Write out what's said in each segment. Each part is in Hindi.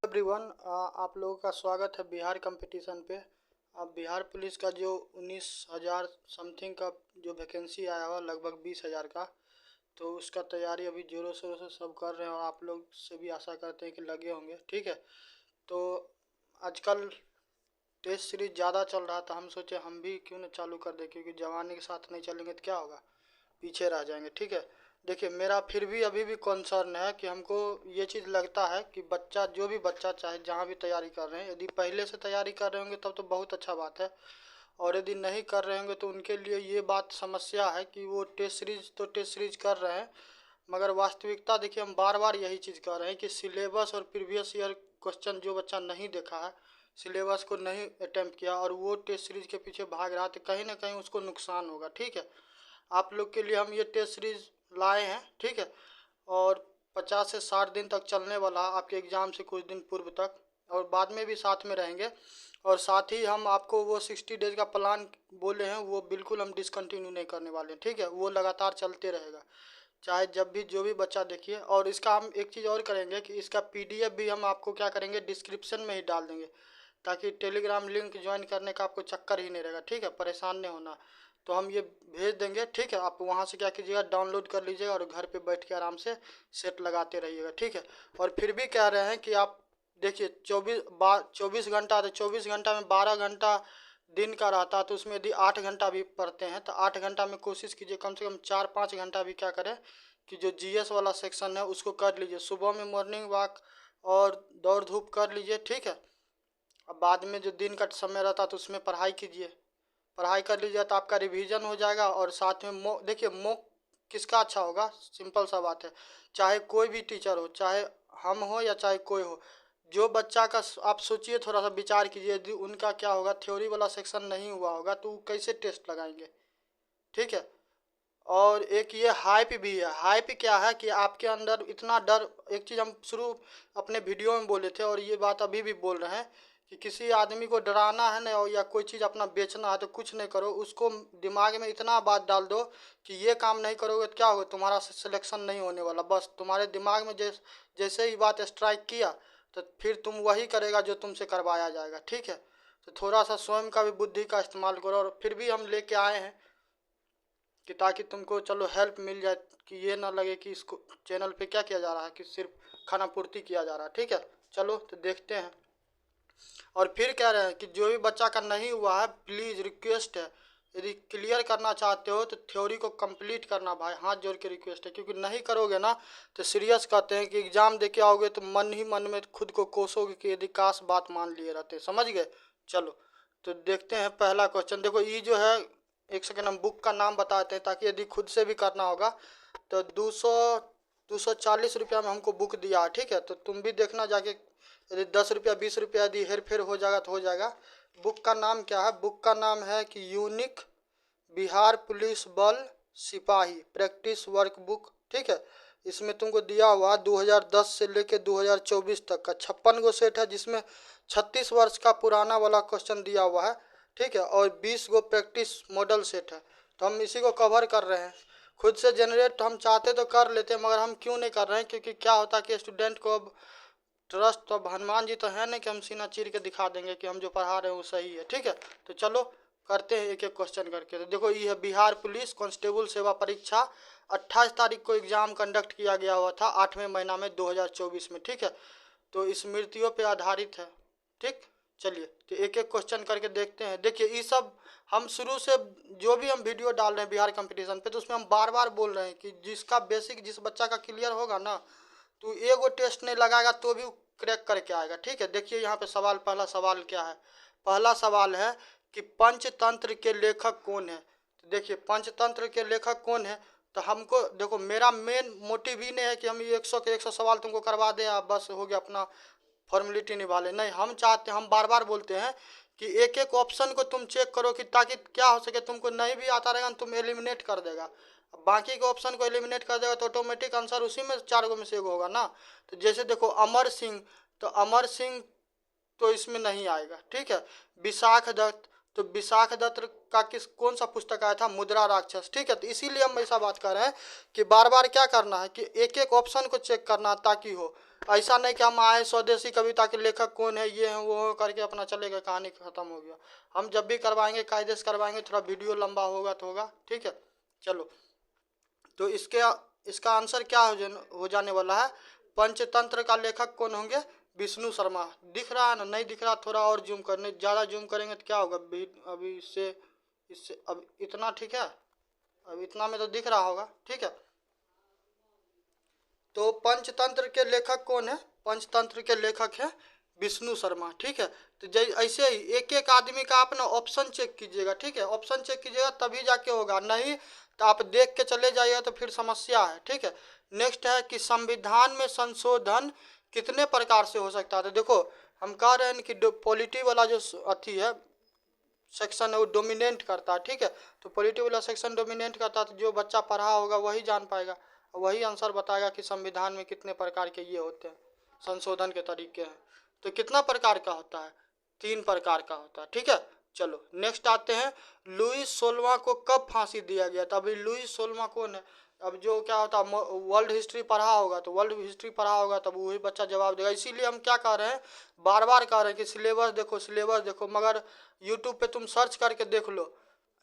एवरीवन, आप लोगों का स्वागत है बिहार कंपटीशन पे। अब बिहार पुलिस का जो 19,000 समथिंग का जो वैकेंसी आया हुआ, लगभग 20,000 का, तो उसका तैयारी अभी जोरों शोरों से सब कर रहे हैं और आप लोग से भी आशा करते हैं कि लगे होंगे। ठीक है, तो आजकल टेस्ट सीरीज ज़्यादा चल रहा था, हम सोचे हम भी क्यों न चालू कर दें, क्योंकि जवानी के साथ नहीं चलेंगे तो क्या होगा, पीछे रह जाएंगे। ठीक है, देखिए मेरा फिर भी अभी भी कंसर्न है कि हमको ये चीज़ लगता है कि बच्चा, जो भी बच्चा चाहे जहाँ भी तैयारी कर रहे हैं, यदि पहले से तैयारी कर रहे होंगे तब तो बहुत अच्छा बात है, और यदि नहीं कर रहे होंगे तो उनके लिए ये बात समस्या है कि वो टेस्ट सीरीज कर रहे हैं, मगर वास्तविकता देखिए हम बार बार यही चीज़ कह रहे हैं कि सिलेबस और प्रीवियस ईयर क्वेश्चन जो बच्चा नहीं देखा है, सिलेबस को नहीं अटेम्प्ट किया और वो टेस्ट सीरीज के पीछे भाग रहा, तो कहीं ना कहीं उसको नुकसान होगा। ठीक है, आप लोग के लिए हम ये टेस्ट सीरीज लाए हैं। ठीक है, और 50 से 60 दिन तक चलने वाला आपके एग्ज़ाम से कुछ दिन पूर्व तक, और बाद में भी साथ में रहेंगे। और साथ ही हम आपको वो 60 डेज का प्लान बोले हैं, वो बिल्कुल हम डिसकंटिन्यू नहीं करने वाले हैं। ठीक है, वो लगातार चलते रहेगा, चाहे जब भी जो भी बच्चा देखिए। और इसका हम एक चीज़ और करेंगे कि इसका PDF भी हम आपको क्या करेंगे, डिस्क्रिप्शन में ही डाल देंगे, ताकि टेलीग्राम लिंक ज्वाइन करने का आपको चक्कर ही नहीं रहेगा। ठीक है, परेशान नहीं होना, तो हम ये भेज देंगे। ठीक है, आप वहाँ से क्या कीजिएगा, डाउनलोड कर लीजिएगा और घर पे बैठ के आराम से सेट लगाते रहिएगा। ठीक है, और फिर भी कह रहे हैं कि आप देखिए 24 घंटा, तो 24 घंटा में 12 घंटा दिन का रहता है, तो उसमें यदि 8 घंटा भी पढ़ते हैं तो 8 घंटा में कोशिश कीजिए कम से कम 4-5 घंटा भी क्या करें कि जो GS वाला सेक्शन है उसको कर लीजिए। सुबह में मॉर्निंग वॉक और दौड़ धूप कर लीजिए। ठीक है, अब बाद में जो दिन का समय रहता है तो उसमें पढ़ाई कीजिए, पढ़ाई कर लीजिए तो आपका रिवीजन हो जाएगा। और साथ में देखिए मॉक किसका अच्छा होगा, सिंपल सा बात है, चाहे कोई भी टीचर हो, चाहे हम हो या चाहे कोई हो, जो बच्चा का आप सोचिए, थोड़ा सा विचार कीजिए, यदि उनका क्या होगा, थ्योरी वाला सेक्शन नहीं हुआ होगा तो वो कैसे टेस्ट लगाएंगे। ठीक है, और एक ये हाइप भी है। हाइप क्या है कि आपके अंदर इतना डर, एक चीज़ हम शुरू अपने वीडियो में बोले थे और ये बात अभी भी बोल रहे हैं कि किसी आदमी को डराना है ना, या कोई चीज़ अपना बेचना है तो कुछ नहीं करो, उसको दिमाग में इतना बात डाल दो कि ये काम नहीं करोगे तो क्या होगा, तुम्हारा सिलेक्शन नहीं होने वाला। बस तुम्हारे दिमाग में जैसे ही बात स्ट्राइक किया तो फिर तुम वही करेगा जो तुमसे करवाया जाएगा। ठीक है, तो थोड़ा सा स्वयं का भी बुद्धि का इस्तेमाल करो। और फिर भी हम लेके आए हैं कि ताकि तुमको चलो हेल्प मिल जाए, कि ये ना लगे कि इसको चैनल पे क्या किया जा रहा है कि सिर्फ खाना पूर्ति किया जा रहा है। ठीक है, चलो तो देखते हैं। और फिर कह रहे हैं कि जो भी बच्चा का नहीं हुआ है, प्लीज़ रिक्वेस्ट है, यदि क्लियर करना चाहते हो तो थ्योरी को कंप्लीट करना भाई, हाथ जोड़ के रिक्वेस्ट है, क्योंकि नहीं करोगे ना तो सीरियस कहते हैं कि एग्ज़ाम दे के आओगे तो मन ही मन में खुद को कोसोगे कि यदि काश बात मान लिए रहते। समझ गए, चलो तो देखते हैं पहला क्वेश्चन। देखो ये जो है, एक सेकेंड हम बुक का नाम बताते हैं, ताकि यदि खुद से भी करना होगा तो 240 रुपया में हमको बुक दिया है। ठीक है, तो तुम भी देखना जाके, यदि 10 रुपया 20 रुपया यदि हेर फेर हो जाएगा तो हो जाएगा। बुक का नाम क्या है, बुक का नाम है कि यूनिक बिहार पुलिस बल सिपाही प्रैक्टिस वर्क बुक। ठीक है, इसमें तुमको दिया हुआ 2010 से लेके 2024 तक का 56 गो सेट है, जिसमें 36 वर्ष का पुराना वाला क्वेश्चन दिया हुआ है। ठीक है, और 20 गो प्रैक्टिस मॉडल सेट है, तो हम इसी को कवर कर रहे हैं। खुद से जनरेट हम चाहते तो कर लेते, मगर हम क्यों नहीं कर रहे हैं, क्योंकि क्या होता है कि स्टूडेंट को अब ट्रस्ट, तो अब हनुमान जी तो है नहीं कि हम सीना चीर के दिखा देंगे कि हम जो पढ़ा रहे हैं वो सही है। ठीक है, तो चलो करते हैं एक एक क्वेश्चन करके। तो देखो ये है, बिहार पुलिस कांस्टेबल सेवा परीक्षा 28 तारीख को एग्जाम कंडक्ट किया गया हुआ था, 8वें महीना में 2024 में। ठीक है, तो स्मृतियों पे आधारित है। ठीक, चलिए तो एक एक क्वेश्चन करके देखते हैं। देखिए ये सब हम शुरू से जो भी हम वीडियो डाल रहे हैं बिहार कंपटीशन पे, तो उसमें हम बार बार बोल रहे हैं कि जिसका बेसिक, जिस बच्चा का क्लियर होगा ना, तो एगो टेस्ट नहीं लगाएगा तो भी क्रैक करके आएगा। ठीक है, देखिए यहाँ पे सवाल, पहला सवाल क्या है, पहला सवाल है कि पंचतंत्र के लेखक कौन है। तो देखिए पंचतंत्र के लेखक कौन है, तो हमको देखो, मेरा मेन मोटिव ही नहीं है कि हम ये 100 के 100 सवाल तुमको करवा दें, आप बस हो गया अपना फॉर्मेलिटी निभा ले। नहीं, हम चाहते, हम बार बार बोलते हैं कि एक एक ऑप्शन को तुम चेक करो, कि ताकि क्या हो सके, तुमको नहीं भी आता रहेगा तुम एलिमिनेट कर देगा, बाकी के ऑप्शन को एलिमिनेट कर देगा तो ऑटोमेटिक आंसर उसी में 4 गो में से एगो होगा ना। तो जैसे देखो अमर सिंह, तो अमर सिंह तो इसमें नहीं आएगा। ठीक है, विशाख दत्त, तो विशाख दत्त का कौन सा पुस्तक आया था, मुद्रा राक्षस। ठीक है, तो इसीलिए हम ऐसा बात कर रहे हैं कि बार बार क्या करना है कि एक एक ऑप्शन को चेक करना, ताकि हो ऐसा नहीं कि हम आए स्वदेशी कविता के लेखक कौन है, ये हैं वो हैं करके अपना चले गए, कहानी खत्म हो गया। हम जब भी करवाएंगे कायदे से करवाएंगे, थोड़ा वीडियो लंबा होगा तो होगा, ठीक है। चलो, तो इसका आंसर क्या हो जाने वाला है, पंचतंत्र का लेखक कौन होंगे, विष्णु शर्मा। दिख रहा है ना, नहीं दिख रहा थोड़ा और जूम करने, ज़्यादा जूम करेंगे तो क्या होगा, अभी इससे इससे अब इतना ठीक है, अब इतना में तो दिख रहा होगा, ठीक है। तो पंचतंत्र के लेखक कौन है, पंचतंत्र के लेखक हैं विष्णु शर्मा, ठीक है। तो जै ऐसे ही एक एक आदमी का आप ना ऑप्शन चेक कीजिएगा, ठीक है, ऑप्शन चेक कीजिएगा तभी जाके होगा, नहीं तो आप देख के चले जाइएगा तो फिर समस्या है, ठीक है। नेक्स्ट है कि संविधान में संशोधन कितने प्रकार से हो सकता है। तो देखो, हम कह रहे हैं कि पॉलिटी वाला जो अथी है सेक्शन है वो डोमिनेट करता है, ठीक है। तो पॉलिटी वाला सेक्शन डोमिनेट करता है, तो जो बच्चा पढ़ा होगा वही जान पाएगा, वही आंसर बताएगा कि संविधान में कितने प्रकार के ये होते हैं, संशोधन के तरीके हैं। तो कितना प्रकार का होता है, 3 प्रकार का होता है, ठीक है। चलो नेक्स्ट आते हैं, लुईस 16वां को कब फांसी दिया गया था। अभी लुईस 16वां कौन है, अब जो क्या होता है, वर्ल्ड हिस्ट्री पढ़ा होगा तो वर्ल्ड हिस्ट्री पढ़ा होगा तब वही बच्चा जवाब देगा। इसीलिए हम क्या कह रहे हैं, बार बार कह रहे हैं कि सिलेबस देखो, सिलेबस देखो, मगर यूट्यूब पे तुम सर्च करके देख लो,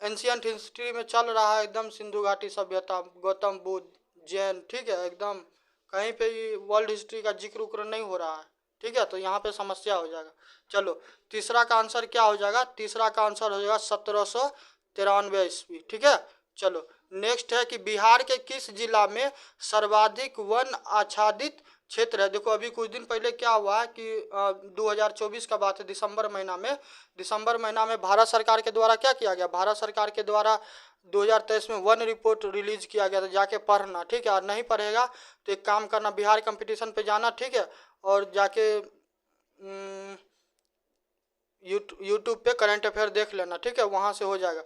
एंशियंट हिस्ट्री में चल रहा है एकदम सिंधु घाटी सभ्यता, गौतम बुद्ध, जैन, ठीक है, एकदम कहीं पे भी वर्ल्ड हिस्ट्री का जिक्र उक्र नहीं हो रहा है, ठीक है। तो यहाँ पे समस्या हो जाएगा। चलो तीसरा का आंसर क्या हो जाएगा, तीसरा का आंसर हो जाएगा 1793 ईस्वी, ठीक है। चलो नेक्स्ट है कि बिहार के किस जिला में सर्वाधिक वन आच्छादित क्षेत्र है। देखो अभी कुछ दिन पहले क्या हुआ है कि 2024 का बात है, दिसंबर महीना में भारत सरकार के द्वारा क्या किया गया, भारत सरकार के द्वारा 2023 में वन रिपोर्ट रिलीज किया गया था, जाके पढ़ना, ठीक है। और नहीं पढ़ेगा तो एक काम करना, बिहार कंपटीशन पे जाना, ठीक है, और जाके यूट्यूब पे करंट अफेयर देख लेना, ठीक है, वहाँ से हो जाएगा,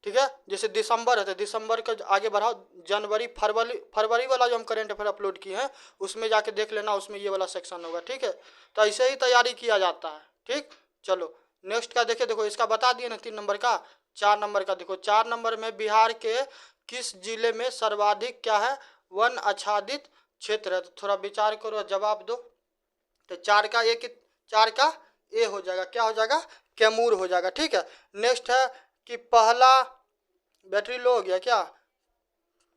ठीक है। जैसे दिसंबर है तो दिसंबर का आगे बढ़ाओ, जनवरी फरवरी वाला जो हम करंट अफेयर अपलोड किए हैं उसमें जाके देख लेना, उसमें ये वाला सेक्शन होगा, ठीक है। तो ऐसे ही तैयारी किया जाता है, ठीक। चलो नेक्स्ट का देखिए, देखो इसका बता दिए ना 3 नंबर का। 4 नंबर का देखो, 4 नंबर में बिहार के किस जिले में सर्वाधिक क्या है, वन आच्छादित क्षेत्र है। तो थोड़ा विचार करो, जवाब दो। तो 4 का ए हो जाएगा, क्या हो जाएगा, कैमूर हो जाएगा, ठीक है। नेक्स्ट है कि पहला, बैटरी लो हो गया क्या,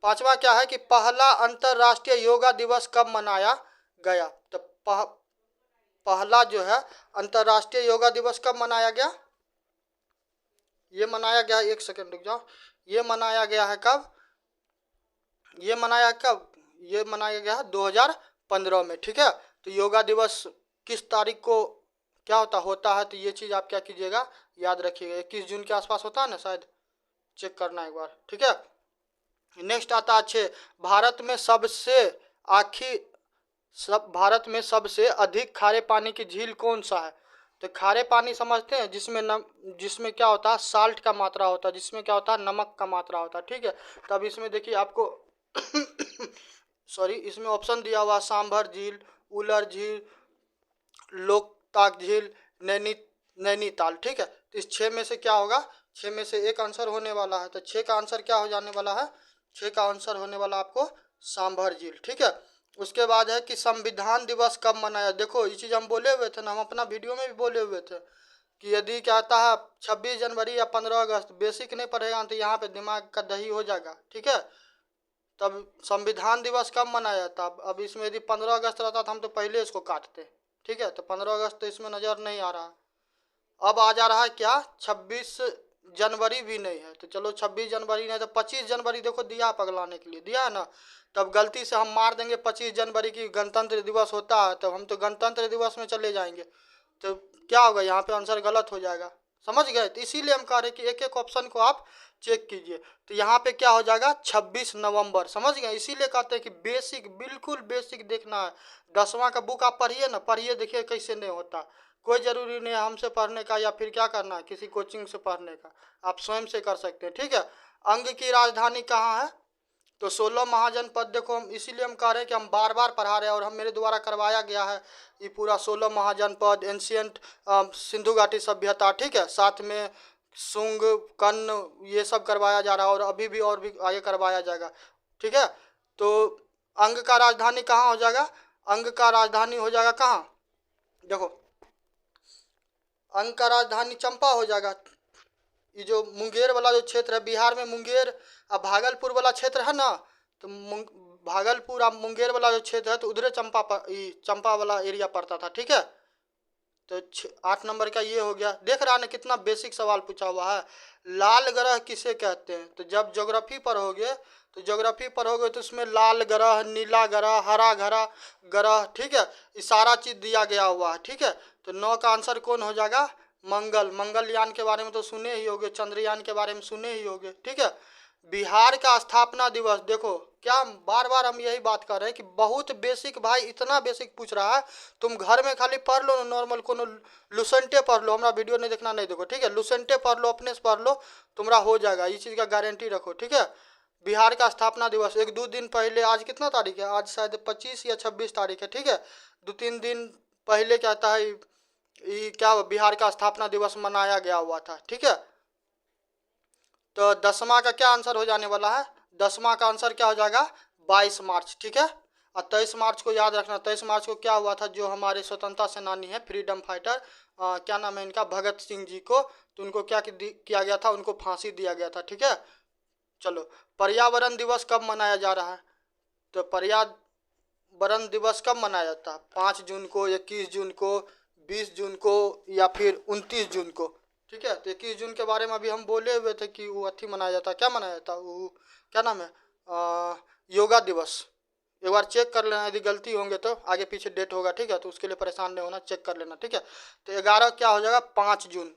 5वां क्या है कि पहला अंतरराष्ट्रीय योगा दिवस कब मनाया गया। तो पहला जो है अंतरराष्ट्रीय योगा दिवस कब मनाया गया, ये मनाया गया, एक सेकंड रुक जाओ, ये मनाया गया है कब, ये मनाया गया है 2015 में, ठीक है। तो योगा दिवस किस तारीख को क्या होता है, तो ये चीज़ आप क्या कीजिएगा, याद रखिएगा, 21 जून के आसपास होता है ना शायद, चेक करना एक बार, ठीक है। नेक्स्ट आता है भारत में सबसे अधिक खारे पानी की झील कौन सा है। तो खारे पानी समझते हैं, जिसमें क्या होता है, साल्ट का मात्रा होता है, जिसमें क्या होता है, नमक का मात्रा होता है, ठीक है। तब इसमें देखिए आपको सॉरी, इसमें ऑप्शन दिया हुआ सांभर झील, उलर झील, लोकताक झील, नैनीताल, ठीक है। तो इस 6 में से क्या होगा, 6 में से एक आंसर होने वाला है। तो 6 का आंसर क्या हो जाने वाला है, 6 का आंसर होने वाला आपको सांभर झील, ठीक है। उसके बाद है कि संविधान दिवस कब मनाया। देखो ये चीज़ हम बोले हुए थे ना, हम अपना वीडियो में भी बोले हुए थे कि यदि क्या आता है 26 जनवरी या 15 अगस्त, बेसिक नहीं पढ़ेगा तो यहाँ पे दिमाग का दही हो जाएगा, ठीक है। तब संविधान दिवस कब मनाया था, अब इसमें यदि 15 अगस्त रहता तो हम तो पहले इसको काटते, ठीक है। तो 15 अगस्त तो इसमें नज़र नहीं आ रहा, अब आ जा रहा है क्या, 26 जनवरी भी नहीं है। तो चलो 26 जनवरी नहीं तो 25 जनवरी देखो दिया पगलाने के लिए, दिया है ना। तब गलती से हम मार देंगे 25 जनवरी की गणतंत्र दिवस होता है, तब हम तो गणतंत्र दिवस में चले जाएंगे, तो क्या होगा, यहाँ पे आंसर गलत हो जाएगा, समझ गए। तो इसीलिए हम कह रहे हैं कि एक एक ऑप्शन को आप चेक कीजिए। तो यहाँ पे क्या हो जाएगा, 26 नवंबर, समझ गए। इसीलिए कहते हैं कि बेसिक, बिल्कुल बेसिक देखना है। 10वां का बुक आप पढ़िए ना, पढ़िए देखिए कैसे नहीं होता। कोई ज़रूरी नहीं है हमसे पढ़ने का या फिर क्या करना है किसी कोचिंग से पढ़ने का, आप स्वयं से कर सकते हैं, ठीक है। अंग की राजधानी कहाँ है, तो 16 महाजनपद। देखो हम इसीलिए हम कह रहे हैं कि हम बार बार पढ़ा रहे हैं और हम मेरे द्वारा करवाया गया है ये पूरा 16 महाजनपद, एंशियंट सिंधु घाटी सभ्यता, ठीक है। साथ में शुंग, कर्ण, ये सब करवाया जा रहा है और अभी भी और भी आगे करवाया जाएगा, ठीक है। तो अंग का राजधानी कहाँ हो जाएगा, अंग का राजधानी हो जाएगा कहाँ, देखो अंग का राजधानी चंपा हो जाएगा। ये जो मुंगेर वाला जो क्षेत्र है बिहार में, मुंगेर और भागलपुर वाला क्षेत्र है ना, तो भागलपुर और मुंगेर वाला जो क्षेत्र है तो उधर चंपा वाला एरिया पड़ता था, ठीक है। तो 8 नंबर का ये हो गया। देख रहा ना कितना बेसिक सवाल पूछा हुआ है। लाल ग्रह किसे कहते हैं, तो जब ज्योग्राफी पढ़ोगे तो उसमें लाल ग्रह, नीला ग्रह, हरा ग्रह, ठीक है, ये सारा चीज दिया गया हुआ है, ठीक है। तो 9 का आंसर कौन हो जाएगा, मंगलयान के बारे में तो सुने ही होगे, चंद्रयान के बारे में सुने ही होगे, ठीक है। बिहार का स्थापना दिवस, देखो क्या बार बार हम यही बात कर रहे हैं कि बहुत बेसिक भाई, इतना बेसिक पूछ रहा है, तुम घर में खाली पढ़ लो, नॉर्मल कोनो लुसेंटे पढ़ लो, हमारा वीडियो नहीं देखना, नहीं देखो, ठीक है। लुसेंटे पढ़ लो, अपने से पढ़ लो, तुम्हारा हो जाएगा, इस चीज़ का गारंटी रखो, ठीक है। बिहार का स्थापना दिवस 1-2 दिन पहले, आज कितना तारीख है, आज शायद 25 या 26 तारीख है, ठीक है। 2-3 दिन पहले क्या होता है, ये क्या बिहार का स्थापना दिवस मनाया गया हुआ था, ठीक है। तो 10वां का क्या आंसर हो जाने वाला है, 10वां का आंसर क्या हो जाएगा 22 मार्च, ठीक है। और 23 मार्च को याद रखना, 23 मार्च को क्या हुआ था, जो हमारे स्वतंत्रता सेनानी है, फ्रीडम फाइटर, क्या नाम है इनका, भगत सिंह जी को, तो उनको क्या किया गया था, उनको फांसी दिया गया था, ठीक है। चलो, पर्यावरण दिवस कब मनाया जा रहा है, तो पर्यावरण दिवस कब मनाया जाता है, 5 जून को, 21 जून को, 20 जून को, या फिर 29 जून को, ठीक है। तो 21 जून के बारे में अभी हम बोले हुए थे कि वो अथी मनाया जाता है, क्या मनाया जाता है वो, क्या नाम है, योगा दिवस। एक बार चेक कर लेना, यदि गलती होंगे तो आगे पीछे डेट होगा, ठीक है, तो उसके लिए परेशान नहीं होना, चेक कर लेना, ठीक है। तो 11 क्या हो जाएगा 5 जून।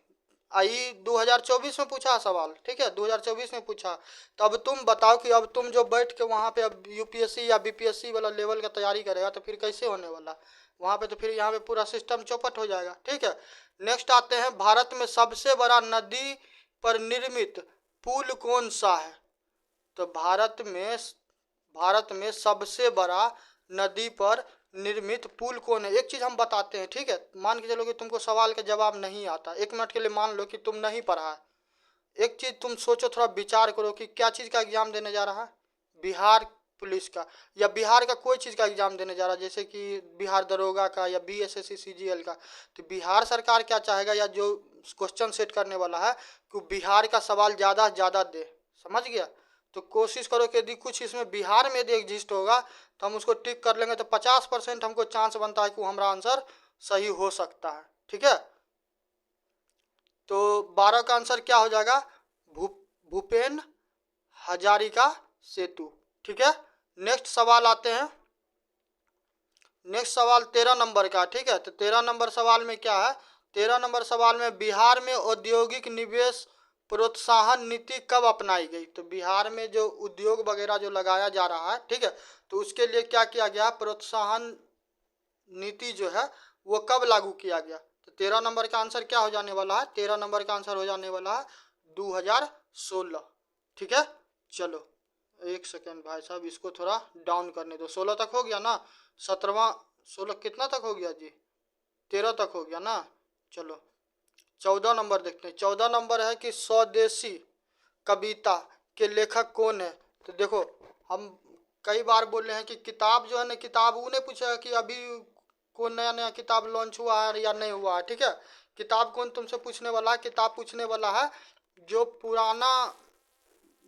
आई 2024 में पूछा सवाल, ठीक है, 2024 में पूछा। तो अब तुम बताओ कि अब तुम जो बैठ के वहाँ पे अब यूपीएससी या बीपीएससी वाला लेवल का तैयारी करेगा तो फिर कैसे होने वाला वहाँ पे, तो फिर यहाँ पे पूरा सिस्टम चौपट हो जाएगा, ठीक है। नेक्स्ट आते हैं, भारत में सबसे बड़ा नदी पर निर्मित पुल कौन सा है, तो भारत में सबसे बड़ा नदी पर निर्मित पुल कौन है। एक चीज हम बताते हैं, ठीक है, मान के चलो कि तुमको सवाल का जवाब नहीं आता, 1 मिनट के लिए मान लो कि तुम नहीं पढ़ा है, एक चीज तुम सोचो, थोड़ा विचार करो कि क्या चीज का एग्जाम देने जा रहा है, बिहार पुलिस का या बिहार का कोई चीज़ का एग्जाम देने जा रहा है, जैसे कि बिहार दरोगा का या बीएसएससी सीजीएल का। तो बिहार सरकार क्या चाहेगा, या जो क्वेश्चन सेट करने वाला है कि बिहार का सवाल ज़्यादा से ज़्यादा दे, समझ गया। तो कोशिश करो कि यदि कुछ इसमें बिहार में यदि एग्जिस्ट होगा तो हम उसको टिक कर लेंगे, तो 50% हमको चांस बनता है कि वो हमारा आंसर सही हो सकता है, ठीक है। तो 12 का आंसर क्या हो जाएगा, भूपेन हजारिका सेतु, ठीक है। नेक्स्ट सवाल आते हैं, नेक्स्ट सवाल 13 नंबर का, ठीक है। तो 13 नंबर सवाल में क्या है, 13 नंबर सवाल में बिहार में औद्योगिक निवेश प्रोत्साहन नीति कब अपनाई गई, तो बिहार में जो उद्योग वगैरह जो लगाया जा रहा है, ठीक है, तो उसके लिए क्या किया गया, प्रोत्साहन नीति जो है वो कब लागू किया गया। तो 13 नंबर का आंसर क्या हो जाने वाला है, 13 नंबर का आंसर हो जाने वाला है 2016, ठीक है। चलो 1 सेकेंड भाई साहब, इसको थोड़ा डाउन करने दो, 16 तक हो गया ना, 17वां 16 कितना तक हो गया जी, 13 तक हो गया ना। चलो 14 नंबर देखते हैं, 14 नंबर है कि स्वदेशी कविता के लेखक कौन है। तो देखो हम कई बार बोल रहे हैं कि किताब जो है ना, किताब उन्हें पूछा कि अभी कोई नया नया किताब लॉन्च हुआ है या नहीं हुआ है, ठीक है। किताब कौन तुमसे पूछने वाला है, किताब पूछने वाला है जो पुराना,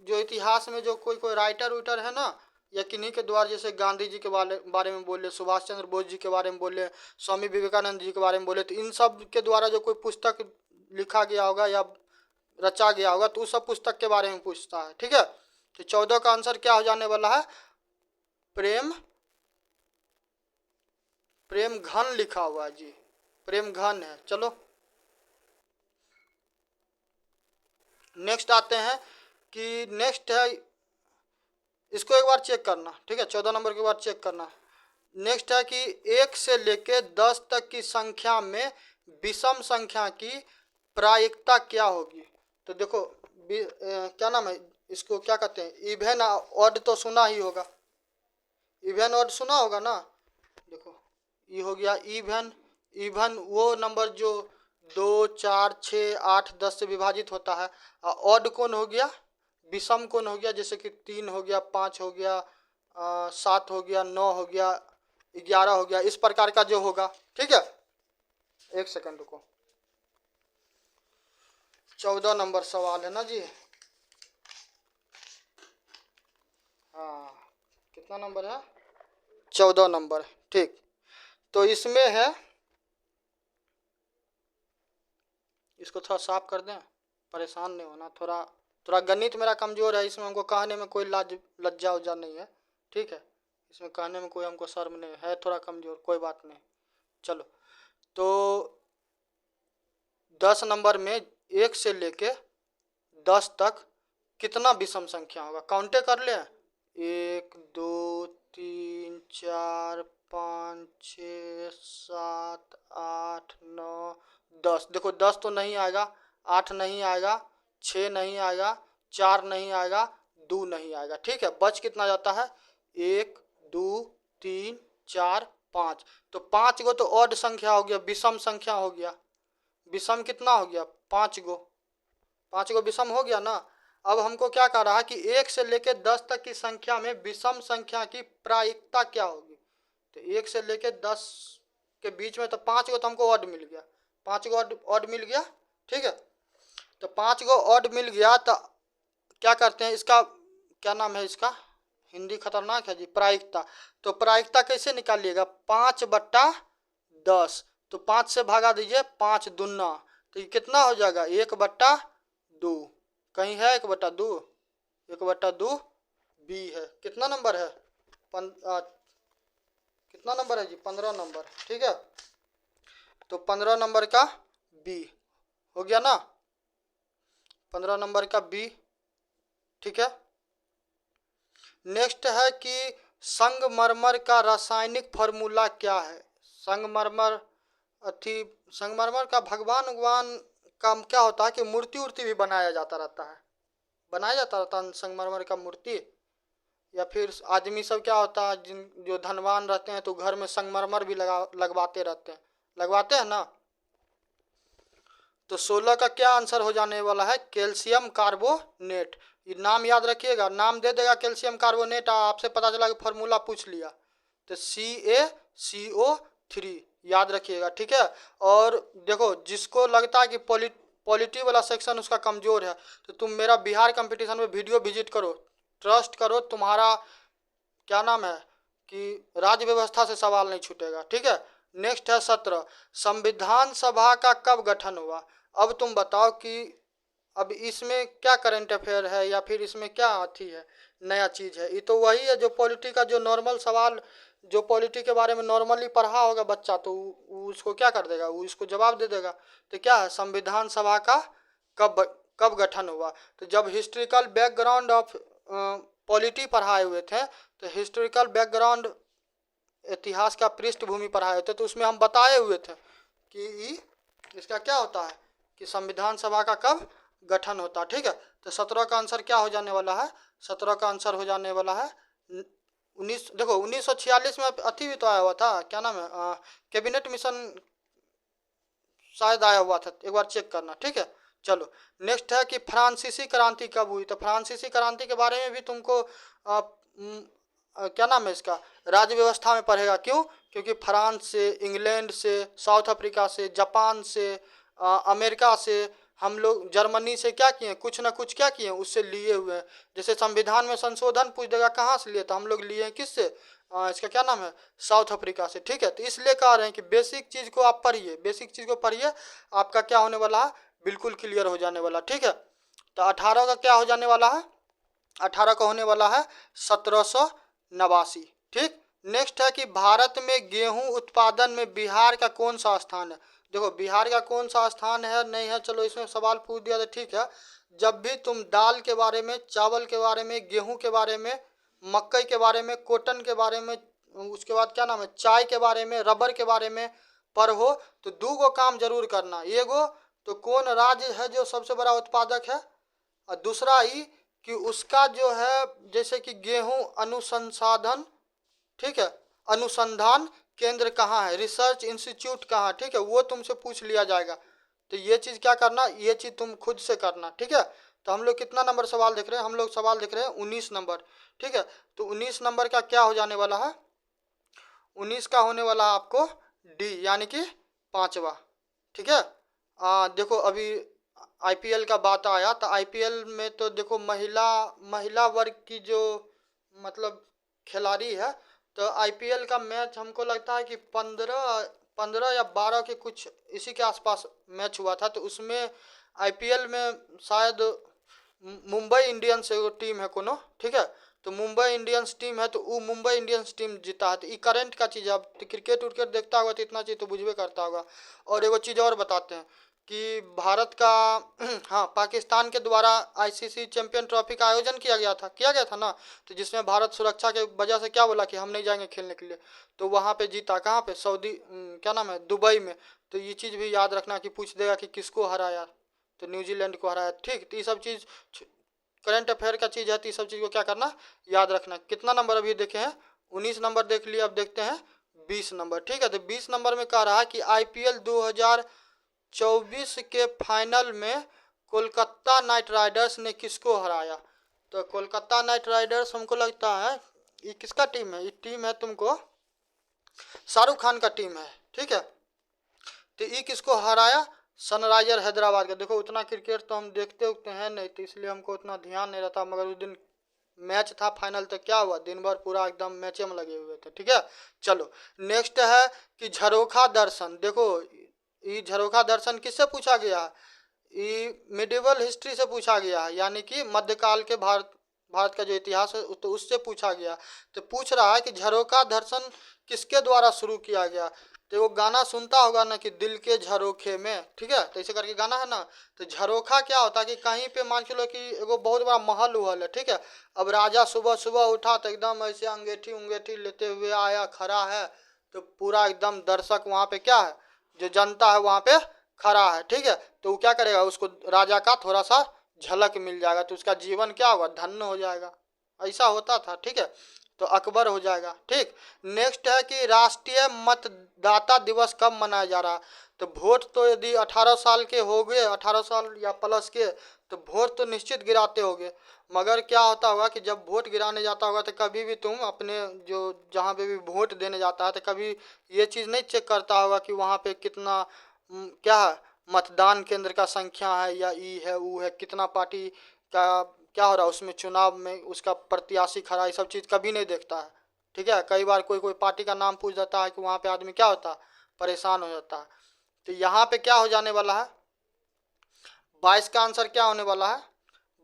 जो इतिहास में जो कोई राइटर वाइटर है ना, या किन्हीं के द्वारा, जैसे गांधी जी के बारे में बोले, सुभाष चंद्र बोस जी के बारे में बोले, स्वामी विवेकानंद जी के बारे में बोले, तो इन सब के द्वारा जो कोई पुस्तक लिखा गया होगा या रचा गया होगा तो उस सब पुस्तक के बारे में पूछता है, ठीक है। तो 14 का आंसर क्या हो जाने वाला है, प्रेम घन लिखा हुआ है जी, प्रेम घन है। चलो नेक्स्ट आते हैं कि नेक्स्ट है, इसको एक बार चेक करना, ठीक है, 14 नंबर के बाद चेक करना। नेक्स्ट है कि 1 से लेके 10 तक की संख्या में विषम संख्या की प्रायिकता क्या होगी। तो देखो क्या नाम है इसको, क्या कहते हैं, इवन ऑड तो सुना ही होगा, इवन ऑड सुना होगा ना। देखो ये हो गया इवन, इवन वो नंबर जो 2, 4, 6, 8, 10 से विभाजित होता है। ऑड कौन हो गया, विषम कौन हो गया, जैसे कि 3 हो गया, 5 हो गया, 7 हो गया, 9 हो गया, 11 हो गया, इस प्रकार का जो होगा। ठीक है, एक सेकंड रुको। 14 नंबर सवाल है ना जी। हाँ, कितना नंबर है? 14 नंबर। ठीक, तो इसमें है, इसको थोड़ा साफ कर दें, परेशान नहीं होना। थोड़ा थोड़ा गणित मेरा कमज़ोर है, इसमें हमको कहने में कोई लज्जा उज्जा नहीं है। ठीक है, इसमें कहने में कोई हमको शर्म नहीं है, थोड़ा कमज़ोर, कोई बात नहीं। चलो, तो 10 नंबर में 1 से लेके 10 तक कितना विषम संख्या होगा? काउंटे कर ले। 1 2 3 4 5 6 7 8 9 10। देखो 10 तो नहीं आएगा, 8 नहीं आएगा, 6 नहीं आएगा, 4 नहीं आएगा, 2 नहीं आएगा। ठीक है, बच कितना जाता है? 1 2 3 4 5। तो 5 गो तो ऑड संख्या हो गया, विषम संख्या हो गया। विषम कितना हो गया? 5 गो। 5 गो विषम हो गया ना। अब हमको क्या कह रहा है कि 1 से लेके 10 तक की संख्या में विषम संख्या की प्रायिकता क्या होगी? तो 1 से लेके 10 के बीच में तो 5 गो तो हमको ऑड मिल गया, 5 गो ऑड मिल गया। ठीक है, तो 5 गो ऑड मिल गया, तो क्या करते हैं, इसका क्या नाम है, इसका हिंदी खतरनाक है जी, प्रायिकता। तो प्रायिकता कैसे निकालिएगा? 5/10। तो 5 से भागा दीजिए, 5 दूना, तो ये कितना हो जाएगा? 1/2। कहीं है 1/2? 1/2 बी है। कितना नंबर है? कितना नंबर है जी? 15 नंबर। ठीक है, तो 15 नंबर का बी हो गया ना, 15 नंबर का बी। ठीक है, नेक्स्ट है कि संगमरमर का रासायनिक फॉर्मूला क्या है? संगमरमर संगमरमर का भगवान का क्या होता है कि मूर्ति उर्ति भी बनाया जाता रहता है, संगमरमर का मूर्ति। या फिर आदमी सब क्या होता है, जो धनवान रहते हैं तो घर में संगमरमर भी लगवाते रहते हैं, लगवाते हैं ना। तो 16 का क्या आंसर हो जाने वाला है? Calcium carbonate. ये नाम याद रखिएगा, नाम दे देगा कैल्शियम कार्बोनेट, आपसे पता चला कि फॉर्मूला पूछ लिया, तो CaCO3 याद रखिएगा। ठीक है, और देखो जिसको लगता है कि पॉलिटी वाला सेक्शन उसका कमज़ोर है, तो तुम मेरा बिहार कंपटीशन में वीडियो विजिट करो, ट्रस्ट करो, तुम्हारा क्या नाम है कि राज्य व्यवस्था से सवाल नहीं छूटेगा। ठीक है, नेक्स्ट है 17, संविधान सभा का कब गठन हुआ? अब तुम बताओ कि अब इसमें क्या करंट अफेयर है या फिर इसमें क्या अथी है, नया चीज़ है? ये तो वही है जो पॉलिटी का जो नॉर्मल सवाल, जो पॉलिटी के बारे में नॉर्मली पढ़ा होगा बच्चा, तो उसको क्या कर देगा, वो इसको जवाब दे देगा। तो क्या है, संविधान सभा का कब गठन हुआ? तो जब हिस्ट्रिकल बैकग्राउंड ऑफ पॉलिटी पढ़ाए हुए थे, तो हिस्टोरिकल बैकग्राउंड, इतिहास का पृष्ठभूमि पढ़ाए हुए थे, तो उसमें हम बताए हुए थे कि इसका क्या होता है कि संविधान सभा का कब गठन होता है। ठीक है, तो 17 का आंसर क्या हो जाने वाला है? 17 का आंसर हो जाने वाला है 19। देखो 1946 में अथी भी तो आया हुआ था, क्या नाम है, कैबिनेट मिशन शायद आया हुआ था, एक बार चेक करना। ठीक है, चलो नेक्स्ट है कि फ्रांसीसी क्रांति कब हुई? तो फ्रांसीसी क्रांति के बारे में भी तुमको क्या नाम है इसका, राज्य व्यवस्था में पढ़ेगा। क्यों? क्योंकि फ्रांस से, इंग्लैंड से, साउथ अफ्रीका से, जापान से, अमेरिका से, हम लोग जर्मनी से क्या किए, कुछ ना कुछ क्या किए, उससे लिए हुए हैं। जैसे संविधान में संशोधन पूछ देगा कहाँ से लिए, तो हम लोग लिए हैं किससे, इसका क्या नाम है, साउथ अफ्रीका से। ठीक है, तो इसलिए कह रहे हैं कि बेसिक चीज़ को आप पढ़िए, बेसिक चीज़ को पढ़िए, आपका क्या होने वाला है, बिल्कुल क्लियर हो जाने वाला। ठीक है, तो 18 का क्या हो जाने वाला है? 18 का होने वाला है 1789। ठीक, नेक्स्ट है कि भारत में गेहूं उत्पादन में बिहार का कौन सा स्थान है? देखो बिहार का कौन सा स्थान है नहीं है, चलो इसमें सवाल पूछ दिया तो ठीक है। जब भी तुम दाल के बारे में, चावल के बारे में, गेहूं के बारे में, मकई के बारे में, कॉटन के बारे में, उसके बाद क्या नाम है, चाय के बारे में, रबर के बारे में पढ़ो, तो 2 गो काम जरूर करना। एगो तो कौन राज्य है जो सबसे बड़ा उत्पादक है, और दूसरा ही कि उसका जो है जैसे कि गेहूं अनुसंसाधन, ठीक है, अनुसंधान केंद्र कहाँ है, रिसर्च इंस्टीट्यूट कहाँ है। ठीक है, वो तुमसे पूछ लिया जाएगा। तो ये चीज़ क्या करना, ये चीज़ तुम खुद से करना। ठीक है, तो हम लोग कितना नंबर सवाल देख रहे हैं, हम लोग सवाल देख रहे हैं 19 नंबर। ठीक है, तो 19 नंबर का क्या हो जाने वाला है, 19 का होने वाला है आपको डी, यानी कि 5वां। ठीक है। देखो अभी आईपीएल का बात आया तो आईपीएल में तो देखो महिला वर्ग की जो मतलब खिलाड़ी है, तो आईपीएल का मैच हमको लगता है कि 15 या 12 के कुछ इसी के आसपास मैच हुआ था। तो उसमें आईपीएल में शायद मुंबई इंडियंस एगो टीम है कोनो, ठीक है, तो मुंबई इंडियंस टीम है, तो वो मुंबई इंडियंस टीम जीता है। तो ये करंट का चीज़ है। अब क्रिकेट उर्केट देखता होगा तो इतना चीज़ तो बुझबे करता होगा। और एगो चीज़ और बताते हैं कि भारत का हाँ, पाकिस्तान के द्वारा आईसीसी चैंपियन ट्रॉफी का आयोजन किया गया था ना, तो जिसमें भारत सुरक्षा के वजह से क्या बोला कि हम नहीं जाएंगे खेलने के लिए, तो वहाँ पे जीता। कहाँ पे? सऊदी क्या नाम है, दुबई में। तो ये चीज़ भी याद रखना कि पूछ देगा कि किसको हराया, तो न्यूजीलैंड को हराया। ठीक, तो ये सब चीज़ करंट अफेयर का चीज़ है, तो ये सब चीज़ को क्या करना, याद रखना। कितना नंबर अभी देखे हैं? 19 नंबर देख लिया। अब देखते हैं 20 नंबर। ठीक है, तो 20 नंबर में कह रहा है कि आईपीएल 2024 के फाइनल में कोलकाता नाइट राइडर्स ने किसको हराया। तो कोलकाता नाइट राइडर्स हमको लगता है ये किसका टीम है? ये टीम है तुमको शाहरुख खान का टीम है। ठीक है, तो ये किसको हराया? सनराइजर हैदराबाद का। देखो उतना क्रिकेट तो हम देखते उगते हैं नहीं, तो इसलिए हमको उतना ध्यान नहीं रहता, मगर उस दिन मैच था फाइनल, तो क्या हुआ, दिन भर पूरा एकदम मैचे में लगे हुए थे। ठीक है, चलो नेक्स्ट है कि झरोखा दर्शन। देखो ये झरोखा दर्शन किससे पूछा गया? ये मिडिवल हिस्ट्री से पूछा गया है, यानी कि मध्यकाल के भारत का जो इतिहास है तो उससे पूछा गया। तो पूछ रहा है कि झरोखा दर्शन किसके द्वारा शुरू किया गया। तो वो गाना सुनता होगा ना कि दिल के झरोखे में, ठीक है, तो ऐसे करके गाना है ना। तो झरोखा क्या होता है कि कहीं पे मान चलो कि एगो बहुत बड़ा महल उहल है, ठीक है, अब राजा सुबह सुबह उठा तो एकदम ऐसे अंगेठी उंगेठी लेते हुए आया, खड़ा है, तो पूरा एकदम दर्शक वहाँ पे क्या है, जो जनता है वहाँ पे खड़ा है। ठीक है, तो वो क्या करेगा, उसको राजा का थोड़ा सा झलक मिल जाएगा, तो उसका जीवन क्या होगा, धन्य हो जाएगा। ऐसा होता था। ठीक है, तो अकबर हो जाएगा। ठीक, नेक्स्ट है कि राष्ट्रीय मतदाता दिवस कब मनाया जा रहा है। तो वोट तो यदि 18 साल के हो गए, 18 साल या प्लस के, तो वोट तो निश्चित गिराते होगे। मगर क्या होता होगा कि जब वोट गिराने जाता होगा तो कभी भी तुम अपने जो जहाँ पे भी वोट देने जाता है तो कभी ये चीज़ नहीं चेक करता होगा कि वहाँ पे कितना क्या है, मतदान केंद्र का संख्या है, या ई है वो है, कितना पार्टी का क्या हो रहा है उसमें, चुनाव में उसका प्रत्याशी खड़ा, ये सब चीज़ कभी नहीं देखता है। ठीक है, कई बार कोई कोई पार्टी का नाम पूछ जाता है कि वहाँ पे आदमी क्या होता है, परेशान हो जाता है। तो यहाँ पे क्या हो जाने वाला है, 22 का आंसर क्या होने वाला है?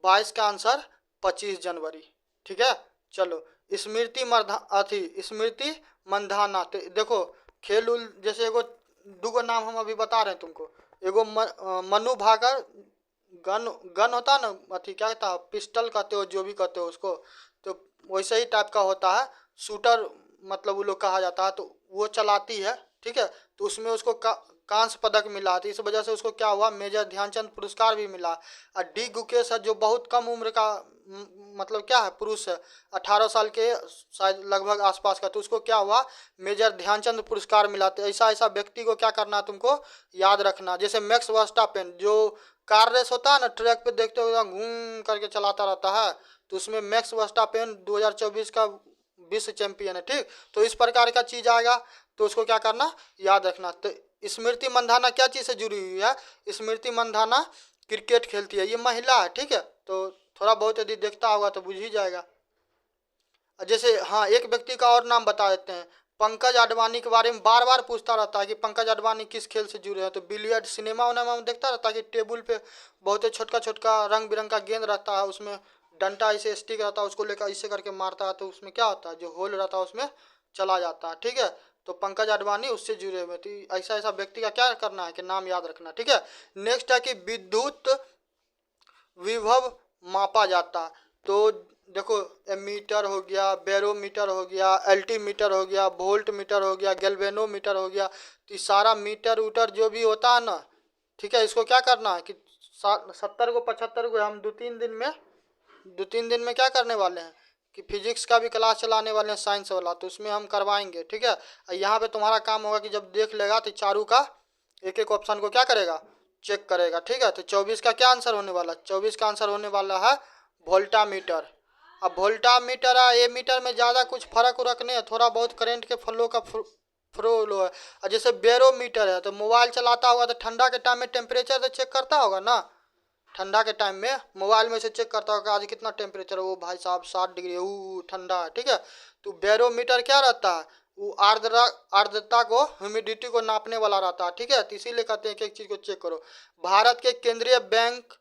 22 का आंसर 25 जनवरी। ठीक है, चलो स्मृति मंधाना। तो देखो खेल उल जैसे एगो दूगो नाम हम अभी बता रहे हैं तुमको। एगो मनु भाकर, गन गन होता है ना, अथी क्या कहता है, पिस्टल कहते हो, जो भी कहते हो उसको, तो वैसे ही टाइप का होता है, शूटर मतलब वो लोग कहा जाता है, तो वो चलाती है। ठीक है, तो उसमें उसको कांस्य पदक मिला, तो इस वजह से उसको क्या हुआ, मेजर ध्यानचंद पुरस्कार भी मिला। और डी गुकेश है जो बहुत कम उम्र का मतलब क्या है, पुरुष है, 18 साल के शायद लगभग आसपास का, तो उसको क्या हुआ, मेजर ध्यानचंद पुरस्कार मिला। तो ऐसा ऐसा व्यक्ति को क्या करना है तुमको, याद रखना। जैसे मैक्स वर्स्टापेन जो कार रेस होता है ना, ट्रैक पे देखते हो घूम करके चलाता रहता है, तो उसमें मैक्स वर्स्टापेन 2024 का विश्व चैंपियन है। ठीक, तो इस प्रकार का चीज़ आएगा, तो उसको क्या करना, याद रखना। तो स्मृति मंधाना क्या चीज़ से जुड़ी हुई है? स्मृति मंधाना क्रिकेट खेलती है, ये महिला है। ठीक है, तो थोड़ा बहुत यदि देखता होगा तो बुझ ही जाएगा। जैसे हाँ, एक व्यक्ति का और नाम बता देते हैं, पंकज आडवाणी के बारे में बार बार पूछता रहता है कि पंकज आडवाणी किस खेल से जुड़े हैं। तो बिलियर्ड सिनेमा उनेमा में देखता रहता है कि टेबल पे बहुत ही छोटका छोटका रंग बिरंग का गेंद रहता है, उसमें डंटा ऐसे स्टिक रहता है, उसको लेकर ऐसे करके मारता है, तो उसमें क्या होता है, जो होल रहता है उसमें चला जाता है। ठीक है, तो पंकज आडवाणी उससे जुड़े हुए। तो ऐसा ऐसा व्यक्ति का क्या करना है कि नाम याद रखना। ठीक है, नेक्स्ट है कि विद्युत विभव मापा जाता है। तो देखो एमीटर हो गया, बैरोमीटर हो गया, एल्टीमीटर हो गया, वोल्ट मीटर हो गया, गैल्वेनोमीटर हो गया, तो ये सारा मीटर उटर जो भी होता है ना, ठीक है, इसको क्या करना है कि 70 को 75 को हम 2-3 दिन में क्या करने वाले हैं कि फिजिक्स का भी क्लास चलाने वाले हैं, साइंस वाला, तो उसमें हम करवाएंगे। ठीक है, यहाँ पे तुम्हारा काम होगा कि जब देख लेगा तो चारों का एक एक ऑप्शन को क्या करेगा, चेक करेगा। ठीक है, तो 24 का क्या आंसर होने वाला है? 24 का आंसर होने वाला है वोल्टामीटर। अब वोल्टामीटर है, ए मीटर में ज़्यादा कुछ फर्क उरक नहीं है, थोड़ा बहुत करंट के फ्लो का फ्लो है। और जैसे बैरोमीटर है, तो मोबाइल चलाता होगा तो ठंडा के टाइम में टेम्परेचर तो चेक करता होगा ना, ठंडा के टाइम में मोबाइल में से चेक करता होगा आज कितना टेम्परेचर है, वो भाई साहब 60 डिग्री है, वो ठंडा है, ठीक है। तो बैरोमीटर क्या रहता है, वो आर्द्रता को, ह्यूमिडिटी को नापने वाला रहता है, ठीक है। तो इसीलिए कहते हैं कि एक चीज़ को चेक करो। भारत के केंद्रीय बैंक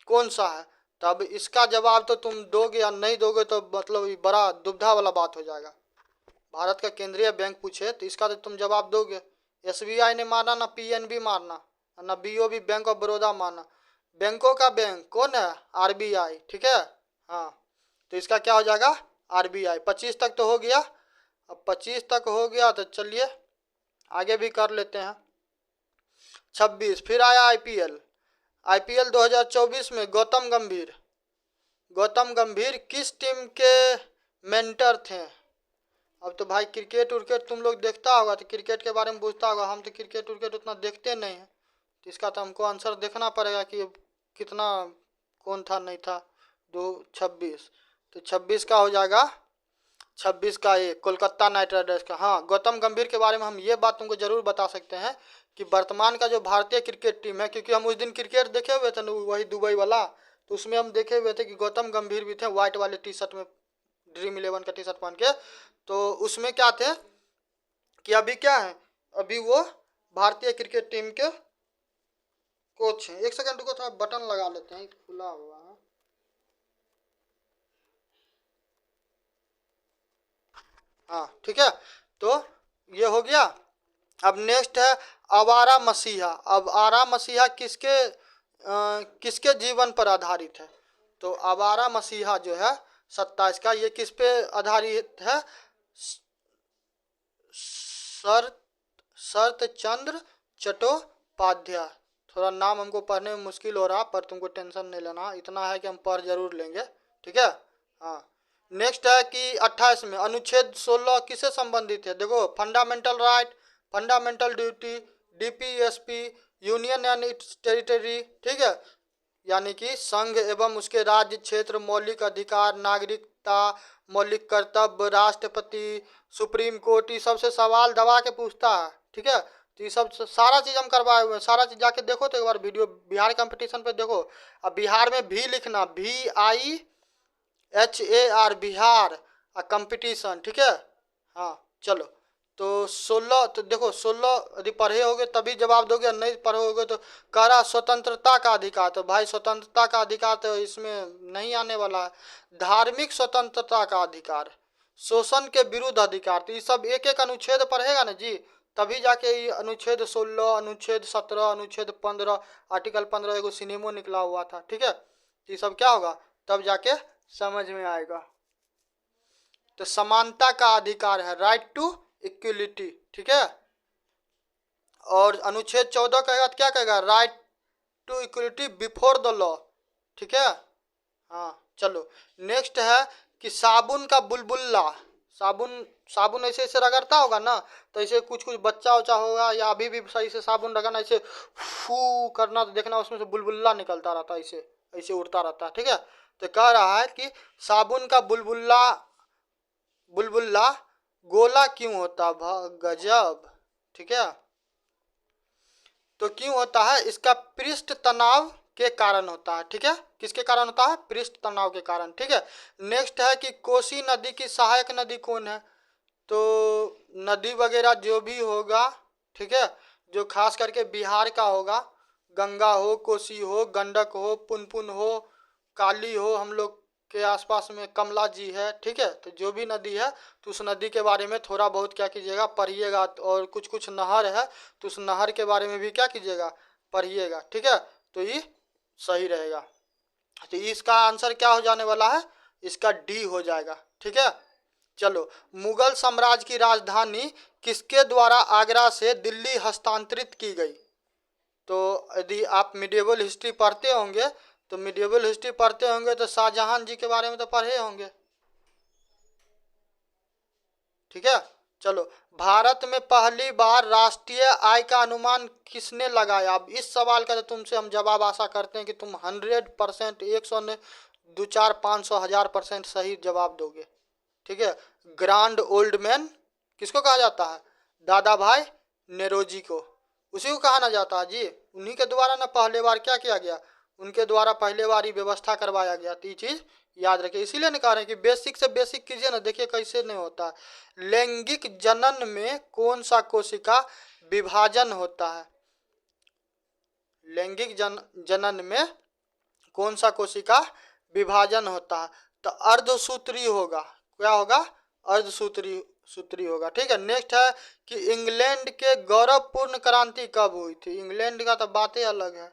कौन सा है, तब इसका जवाब तो तुम दोगे या नहीं दोगे तो मतलब ये बड़ा दुविधा वाला बात हो जाएगा। भारत का केंद्रीय बैंक पूछे तो इसका तो तुम जवाब दोगे। एसबीआई ने माना ना, पीएनबी मारना ना, बीओबी बैंक ऑफ बड़ौदा माना। बैंकों का बैंक कौन है, आरबीआई, ठीक है। हाँ, तो इसका क्या हो जाएगा, आरबीआई। 25 तक तो हो गया। अब 25 तक हो गया तो चलिए आगे भी कर लेते हैं। 26 फिर आया आईपीएल। आईपीएल 2024 में गौतम गंभीर किस टीम के मेंटर थे। अब तो भाई क्रिकेट उर्केट तुम लोग देखता होगा तो क्रिकेट के बारे में पूछता होगा, हम तो क्रिकेट उर्केट उतना देखते नहीं हैं, तो इसका तो हमको आंसर देखना पड़ेगा कि कितना कौन था नहीं था। 26 तो 26 का हो जाएगा, 26 का ये कोलकाता नाइट राइडर्स का। हाँ, गौतम गंभीर के बारे में हम ये बात तुमको जरूर बता सकते हैं कि वर्तमान का जो भारतीय क्रिकेट टीम है, क्योंकि हम उस दिन क्रिकेट देखे हुए थे ना, वही दुबई वाला, तो उसमें हम देखे हुए थे कि गौतम गंभीर भी थे व्हाइट वाले टी शर्ट में, ड्रीम 11 का टी शर्ट पहन के। तो उसमें क्या थे कि अभी क्या है, अभी वो भारतीय क्रिकेट टीम के कोच हैं। एक सेकंड रुको, थोड़ा बटन लगा लेते हैं, खुला हुआ है। हाँ ठीक है, तो ये हो गया। अब नेक्स्ट है आवारा मसीहा। अब आवारा मसीहा किसके जीवन पर आधारित है। तो आवारा मसीहा जो है 27 का, ये किस पे आधारित है, शरत चंद्र चट्टोपाध्याय। थोड़ा नाम हमको पढ़ने में मुश्किल हो रहा, पर तुमको टेंशन नहीं लेना, इतना है कि हम पढ़ जरूर लेंगे, ठीक है। हाँ, नेक्स्ट है कि 28 में अनुच्छेद 16 किससे संबंधित है। देखो, fundamental right, fundamental duty, DPSP, union and it's territory, ठीक है, यानी कि संघ एवं उसके राज्य क्षेत्र, मौलिक अधिकार, नागरिकता, मौलिक कर्तव्य, राष्ट्रपति, सुप्रीम कोर्ट, ये सबसे सवाल दबा के पूछता है, ठीक है। तो ये सब सारा चीज़ हम करवाए हुए हैं, सारा चीज़ जाके देखो तो एक बार वीडियो बिहार कंपटीशन पे देखो। अब बिहार में भी लिखना, BIHAR, बिहार कंपटीशन, ठीक है। हाँ चलो, तो 16 तो देखो, 16 यदि पढ़े होगे तभी जवाब दोगे, नहीं पढ़े होगे तो कह रहा स्वतंत्रता का अधिकार। तो भाई स्वतंत्रता का अधिकार तो इसमें नहीं आने वाला है। धार्मिक स्वतंत्रता का अधिकार, शोषण के विरुद्ध अधिकार, तो ये सब एक एक अनुच्छेद पढ़ेगा ना जी, तभी जाके ये अनुच्छेद 16, अनुच्छेद 17, अनुच्छेद 15, आर्टिकल 15 एगो सिनेमो निकला हुआ था, ठीक है। ये सब क्या होगा तब जाके समझ में आएगा। तो समानता का अधिकार है, राइट टू इक्वलिटी, ठीक है। और अनुच्छेद 14 कहेगा तो क्या कहेगा, right to equality before the law, ठीक है। हाँ चलो, नेक्स्ट है कि साबुन का बुलबुल्ला, साबुन ऐसे ऐसे रगड़ता होगा ना, तो ऐसे कुछ कुछ बच्चा उच्चा होगा या अभी भी सही से साबुन रगड़ना, ऐसे फू करना तो देखना उसमें से बुलबुल्ला निकलता रहता है, ऐसे ऐसे उड़ता रहता है, ठीक है। तो कह रहा है कि साबुन का बुलबुल्ला गोला क्यों होता, गजब, ठीक है। तो क्यों होता है, इसका पृष्ठ तनाव के कारण होता है, ठीक है। किसके कारण होता है, पृष्ठ तनाव के कारण, ठीक है। नेक्स्ट है कि कोसी नदी की सहायक नदी कौन है। तो नदी वगैरह जो भी होगा, ठीक है, जो खास करके बिहार का होगा, गंगा हो, कोसी हो, गंडक हो, पुनपुन हो, काली हो, हम लोग के आसपास में कमला जी है, ठीक है। तो जो भी नदी है तो उस नदी के बारे में थोड़ा बहुत क्या कीजिएगा, पढ़िएगा। और कुछ कुछ नहर है तो उस नहर के बारे में भी क्या कीजिएगा, पढ़िएगा, ठीक है। तो ये सही रहेगा। तो इसका आंसर क्या हो जाने वाला है, इसका डी हो जाएगा, ठीक है। चलो, मुगल साम्राज्य की राजधानी किसके द्वारा आगरा से दिल्ली हस्तांतरित की गई। तो यदि आप मिडिएवल हिस्ट्री पढ़ते होंगे तो शाहजहां जी के बारे में तो पढ़े होंगे, ठीक है। चलो, भारत में पहली बार राष्ट्रीय आय का अनुमान किसने लगाया। अब इस सवाल का तो तुमसे हम जवाब आशा करते हैं कि तुम 100%, 100 ने 2 4 500 1000% सही जवाब दोगे। ठीक है। ग्रांड ओल्ड मैन किसको कहा जाता है? दादा भाई नेरोजी को, उसी को कहा ना जाता है जी। उन्हीं के द्वारा ना पहले बार क्या किया गया, उनके द्वारा पहले बार ही व्यवस्था करवाया गया। तो ये चीज़ याद रखिए, इसीलिए नहीं कह रहे हैं कि बेसिक से बेसिक कीजिए ना, देखिए कैसे नहीं होता है। लैंगिक जनन में कौन सा कोशिका विभाजन होता है? लैंगिक जनन में कौन सा कोशिका विभाजन होता है? तो अर्धसूत्री होगा। क्या होगा? अर्धसूत्री होगा। ठीक है। नेक्स्ट है कि इंग्लैंड के गौरवपूर्ण क्रांति कब हुई थी? इंग्लैंड का तो बातें अलग है।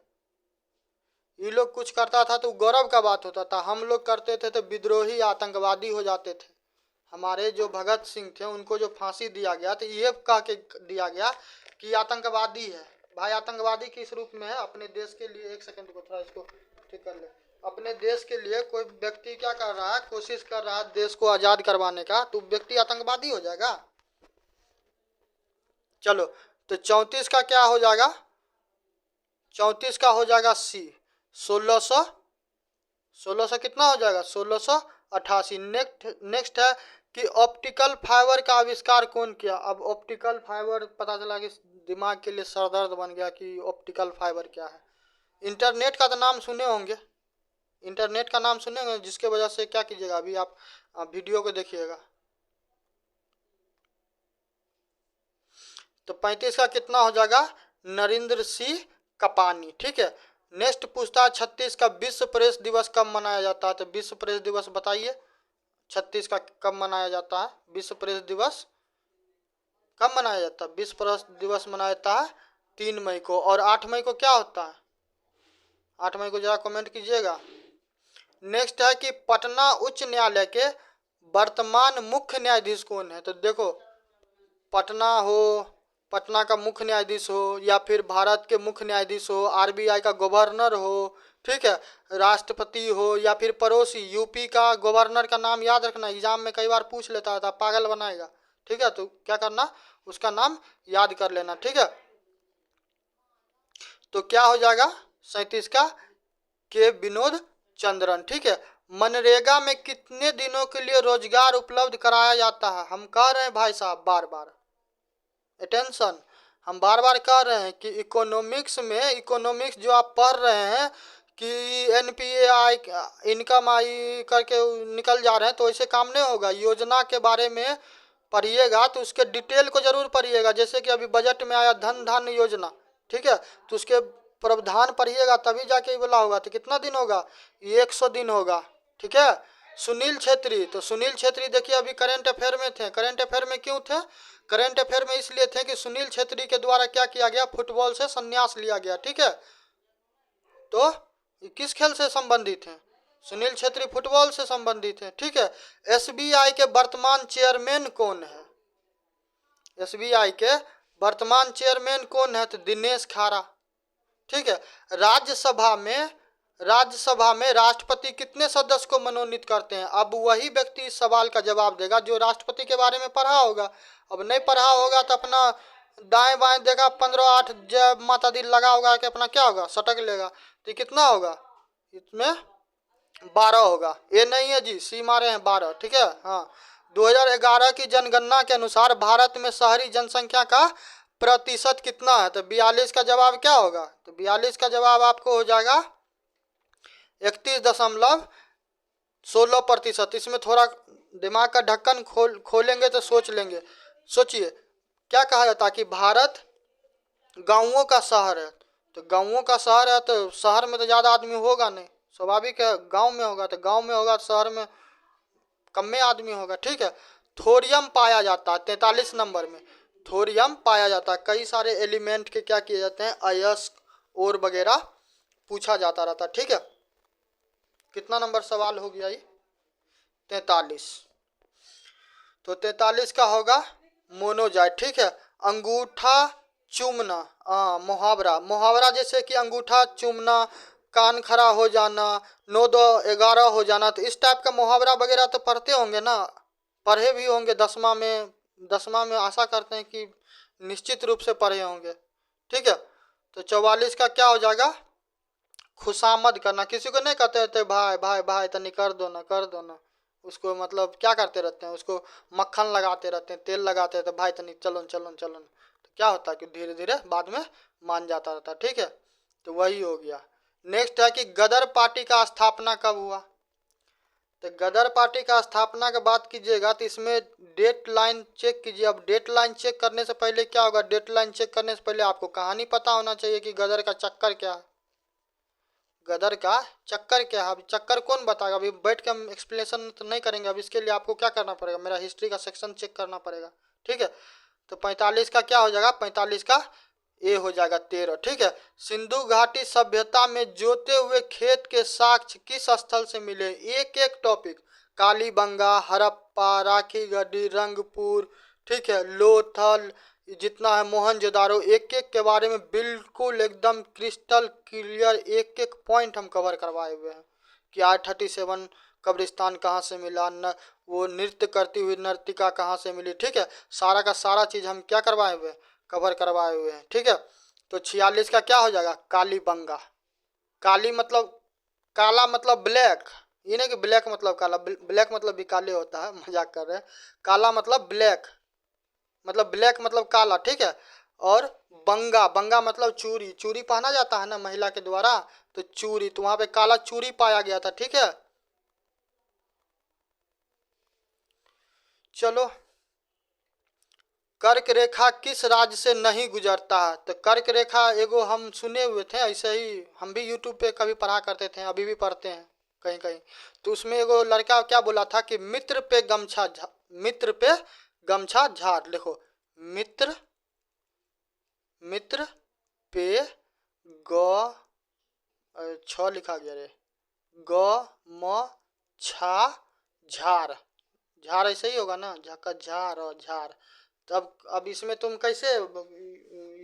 ये लोग कुछ करता था तो गौरव का बात होता था, हम लोग करते थे तो विद्रोही आतंकवादी हो जाते थे। हमारे जो भगत सिंह थे उनको जो फांसी दिया गया तो ये कह के दिया गया कि आतंकवादी है। भाई आतंकवादी किस रूप में है? अपने देश के लिए, एक सेकंड को थोड़ा इसको ठीक कर ले। अपने देश के लिए कोई व्यक्ति क्या कर रहा है, कोशिश कर रहा है देश को आज़ाद करवाने का, तो व्यक्ति आतंकवादी हो जाएगा? चलो तो 34 का क्या हो जाएगा? 34 का हो जाएगा सी, 1600 कितना हो जाएगा? 1688। नेक्स्ट है कि ऑप्टिकल फाइबर का आविष्कार कौन किया? अब ऑप्टिकल फाइबर पता चला कि दिमाग के लिए सरदर्द बन गया कि ऑप्टिकल फाइबर क्या है। इंटरनेट का तो नाम सुने होंगे, इंटरनेट का नाम सुने होंगे, जिसके वजह से क्या कीजिएगा, अभी आप वीडियो को देखिएगा। तो 35 का कितना हो जाएगा? नरेंद्र सिंह कपानी। ठीक है। नेक्स्ट पूछता है 36 का विश्व प्रेस दिवस कब मनाया जाता है? तो विश्व प्रेस दिवस बताइए 36 का कब मनाया जाता है? विश्व प्रेस दिवस कब मनाया जाता है? विश्व प्रेस दिवस मनाया जाता है 3 मई को। और 8 मई को क्या होता है? 8 मई को जरा कमेंट कीजिएगा। नेक्स्ट है कि पटना उच्च न्यायालय के वर्तमान मुख्य न्यायाधीश कौन है? तो देखो, पटना का मुख्य न्यायाधीश हो, या फिर भारत के मुख्य न्यायाधीश हो, आरबीआई का गवर्नर हो, ठीक है, राष्ट्रपति हो, या फिर पड़ोसी यूपी का गवर्नर का नाम याद रखना, एग्जाम में कई बार पूछ लेता था, पागल बनाएगा। ठीक है। तो क्या करना, उसका नाम याद कर लेना। ठीक है। तो क्या हो जाएगा 37 का? के विनोद चंद्रन। ठीक है। मनरेगा में कितने दिनों के लिए रोजगार उपलब्ध कराया जाता है? हम कह रहे हैं भाई साहब बार बार अटेंशन, हम बार बार कह रहे हैं कि इकोनॉमिक्स जो आप पढ़ रहे हैं कि एनपीए इनकम आई करके निकल जा रहे हैं, तो ऐसे काम नहीं होगा। योजना के बारे में पढ़िएगा तो उसके डिटेल को जरूर पढ़िएगा। जैसे कि अभी बजट में आया धन योजना, ठीक है, तो उसके प्रावधान पढ़िएगा तभी जाके ये बोला होगा। तो कितना दिन होगा? 100 दिन होगा। ठीक है। सुनील छेत्री, तो सुनील छेत्री देखिए अभी करंट अफेयर में थे। करंट अफेयर में क्यों थे? करंट अफेयर में इसलिए थे कि सुनील छेत्री के द्वारा क्या किया गया, फुटबॉल से संन्यास लिया गया। ठीक है। तो किस खेल से संबंधित हैं? सुनील छेत्री फुटबॉल से संबंधित हैं। ठीक है। एसबीआई के वर्तमान चेयरमैन कौन है? एसबीआई के वर्तमान चेयरमैन कौन है? तो दिनेश खारा। ठीक है। राज्यसभा में राष्ट्रपति कितने सदस्य को मनोनीत करते हैं? अब वही व्यक्ति इस सवाल का जवाब देगा जो राष्ट्रपति के बारे में पढ़ा होगा। अब नहीं पढ़ा होगा तो अपना दाएं बाएं देगा, 15-8 जय माता दी लगा होगा कि अपना क्या होगा, सटक लेगा। तो कितना होगा इसमें? 12 होगा। ये नहीं है जी, सी मारे हैं 12। ठीक है। हाँ, 2011 की जनगणना के अनुसार भारत में शहरी जनसंख्या का प्रतिशत कितना है? तो 42 का जवाब क्या होगा? तो 42 का जवाब आपको हो जाएगा 31.16%। इसमें थोड़ा दिमाग का ढक्कन खोलेंगे तो सोच लेंगे। सोचिए, क्या कहा जाता है कि भारत गांवों का शहर है। तो गांवों का शहर है तो शहर में तो ज़्यादा आदमी होगा नहीं, स्वाभाविक है। गांव में होगा तो गांव में होगा, शहर में कम में आदमी होगा। ठीक है। थोरियम पाया जाता है 43 नंबर में। थोरियम पाया जाता है। कई सारे एलिमेंट के क्या किए जाते हैं, अयस्क और वगैरह पूछा जाता रहता है। ठीक है। कितना नंबर सवाल हो गया ये? 43। तो 43 का होगा मोनोजाइट। ठीक है। अंगूठा चूमना, मुहावरा जैसे कि अंगूठा चूमना, कान खड़ा हो जाना, 9-2-11 हो जाना, तो इस टाइप का मुहावरा वगैरह तो पढ़ते होंगे ना, पढ़े भी होंगे 10वां में आशा करते हैं कि निश्चित रूप से पढ़े होंगे। ठीक है। तो 44 का क्या हो जाएगा? खुशामद करना, किसी को नहीं कहते रहते भाई भाई भाई तनी कर दो ना कर दो ना, उसको मतलब क्या करते रहते हैं, उसको मक्खन लगाते रहते हैं, तेल लगाते रहते हैं, भाई तनी चलो न, चलो न, चलो न। तो क्या होता है कि धीरे धीरे बाद में मान जाता रहता है। ठीक है, तो वही हो गया। नेक्स्ट है कि गदर पार्टी का स्थापना कब हुआ। तो गदर पार्टी का स्थापना की बात कीजिएगा तो इसमें डेट लाइन चेक कीजिए। अब डेट लाइन चेक करने से पहले क्या होगा, डेट लाइन चेक करने से पहले आपको कहानी पता होना चाहिए कि गदर का चक्कर क्या है। गदर का चक्कर क्या है, अब चक्कर कौन बताएगा, अभी बैठ के हम एक्सप्लेनेशन तो नहीं करेंगे। अब इसके लिए आपको क्या करना पड़ेगा, मेरा हिस्ट्री का सेक्शन चेक करना पड़ेगा। ठीक है, तो 45 का क्या हो जाएगा, 45 का ए हो जाएगा 13। ठीक है, सिंधु घाटी सभ्यता में जोते हुए खेत के साक्ष्य किस स्थल से मिले, एक एक टॉपिक, कालीबंगा, हड़प्पा, राखी गढ़ी, रंगपुर, ठीक है, लोथल, जितना है मोहनजोदारो, एक एक के बारे में बिल्कुल एकदम क्रिस्टल क्लियर एक एक पॉइंट हम कवर करवाए हुए हैं कि I-37 कब्रिस्तान कहाँ से मिला, न वो नृत्य करती हुई नर्तिका कहाँ से मिली। ठीक है, सारा का सारा चीज़ हम क्या करवाए हुए हैं, कवर करवाए हुए हैं। ठीक है, तो 46 का क्या हो जाएगा, कालीबंगा। काली मतलब काला मतलब ब्लैक, ये नहीं कि ब्लैक मतलब काला, ब्लैक मतलब भी काले होता है, मजाक कर रहे हैं। काला मतलब ब्लैक, मतलब ब्लैक मतलब काला। ठीक है, और बंगा, बंगा मतलब चूड़ी, चूड़ी पहना जाता है ना महिला के द्वारा, तो चूड़ी, तो वहां पे काला चूड़ी पाया गया था। ठीक है, चलो, कर्क रेखा किस राज्य से नहीं गुजरता है। तो कर्क रेखा एगो हम सुने हुए थे, ऐसे ही हम भी यूट्यूब पे कभी पढ़ा करते थे, अभी भी पढ़ते हैं कहीं कहीं। तो उसमें एगो लड़का क्या बोला था कि मित्र पे गमछा मित्र पे गमछा झाड़, देखो मित्र, मित्र पे ग छ लिखा गया रे, ग म छा झार, झार ऐसे ही होगा ना, झका झार और झार। तब अब इसमें तुम कैसे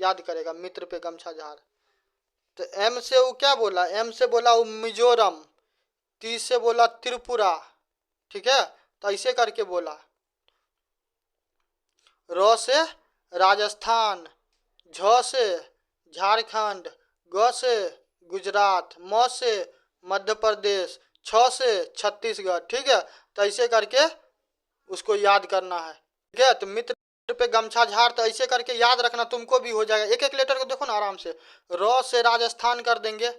याद करेगा मित्र पे गमछा झार। तो एम से वो क्या बोला, एम से बोला वो मिजोरम, ती से बोला त्रिपुरा। ठीक है, तो ऐसे करके बोला। र से राजस्थान, झ से झारखंड, ग से गुजरात, म से मध्य प्रदेश, छ से छत्तीसगढ़। ठीक है, तो ऐसे करके उसको याद करना है। ठीक है, तो मित्र पे गमछा झाड़, तो ऐसे करके याद रखना, तुमको भी हो जाएगा। एक एक लेटर को देखो ना आराम से, र से राजस्थान कर देंगे,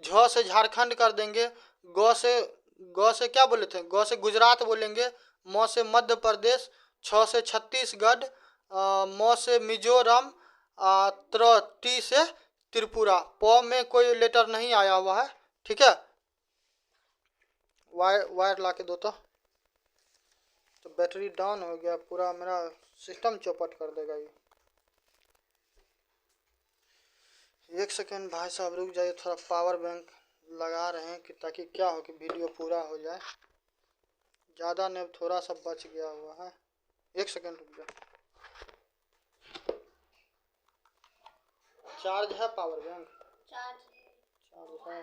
झ से झारखंड कर देंगे, ग से क्या बोले थे, ग से गुजरात बोलेंगे, म से मध्य प्रदेश, छ से छत्तीसगढ़, म से मिजोरम, टी से त्रिपुरा। प में कोई लेटर नहीं आया हुआ है। ठीक है, वायर ला के दो तो बैटरी डाउन हो गया, पूरा मेरा सिस्टम चौपट कर देगा ये। एक सेकेंड भाई साहब रुक जाइए, थोड़ा पावर बैंक लगा रहे हैं कि ताकि क्या हो कि वीडियो पूरा हो जाए। ज़्यादा नहीं, थोड़ा सा बच गया हुआ है। एक सेकेंड रुक जाए। चार्ज है पावर बैंक, चार्ज है।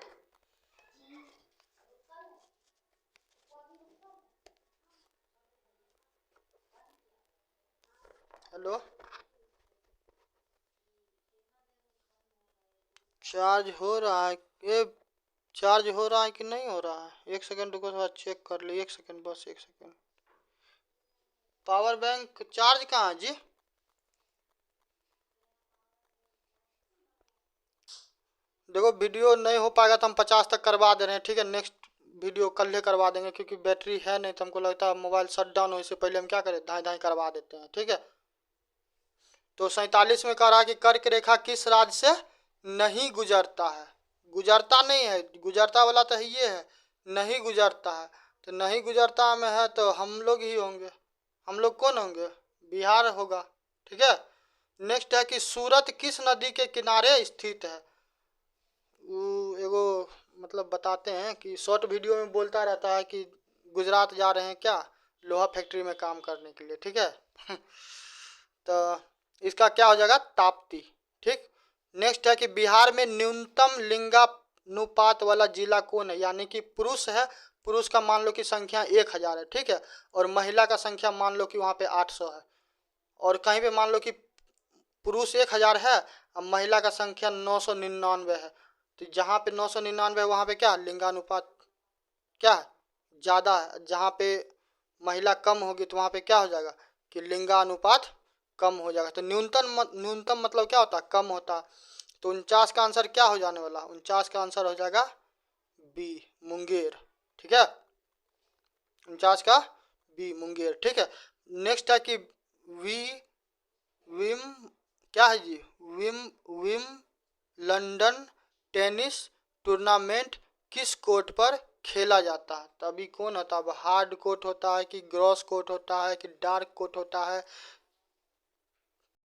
हेलो, चार्ज हो रहा है, ये चार्ज हो रहा है कि नहीं हो रहा है, एक सेकेंड रुको, थोड़ा चेक कर ली, एक सेकेंड, बस एक सेकेंड। पावर बैंक चार्ज कहाँ है जी, देखो वीडियो नहीं हो पाएगा तो हम 50 तक करवा दे रहे हैं। ठीक है, नेक्स्ट वीडियो कल ही करवा देंगे, क्योंकि बैटरी है नहीं, तो हमको लगता है मोबाइल शट डाउन हो, इससे पहले हम क्या करें, धाई धाई करवा देते हैं। ठीक है, तो 47 में कह रहा है कि कर्क रेखा किस राज्य से नहीं गुजरता है, गुजरता नहीं है, गुजरता वाला तो ये है, नहीं गुजरता है। तो नहीं गुजरता में है तो हम लोग ही होंगे, हम लोग कौन होंगे, बिहार होगा। ठीक है, नेक्स्ट है कि सूरत किस नदी के किनारे स्थित है। वो एगो मतलब बताते हैं कि शॉर्ट वीडियो में बोलता रहता है कि गुजरात जा रहे हैं क्या, लोहा फैक्ट्री में काम करने के लिए। ठीक है तो इसका क्या हो जाएगा, ताप्ती। ठीक, नेक्स्ट है कि बिहार में न्यूनतम लिंगानुपात वाला जिला कौन है, यानी कि पुरुष है, पुरुष का मान लो कि संख्या 1000 है। ठीक है, और महिला का संख्या मान लो कि वहाँ पे 800 है, और कहीं पे मान लो कि पुरुष 1000 है और महिला का संख्या 999 है, तो जहाँ पे 999 है वहाँ पे क्या लिंगानुपात क्या है ज़्यादा है, जहाँ पे महिला कम होगी तो वहाँ पे क्या हो जाएगा कि लिंगानुपात कम हो जाएगा। तो न्यूनतम मतलब क्या होता है कम होता है। तो 49 का आंसर क्या हो जाने वाला, 49 का आंसर हो जाएगा बी मुंगेर। ठीक है, 49 का बी मुंगेर। ठीक है, नेक्स्ट है कि वी विम क्या है जी विम विम लंदन टेनिस टूर्नामेंट किस कोर्ट पर खेला जाता है। तभी कौन होता है, हार्ड कोर्ट होता है कि ग्रॉस कोर्ट होता है कि डार्क कोर्ट होता है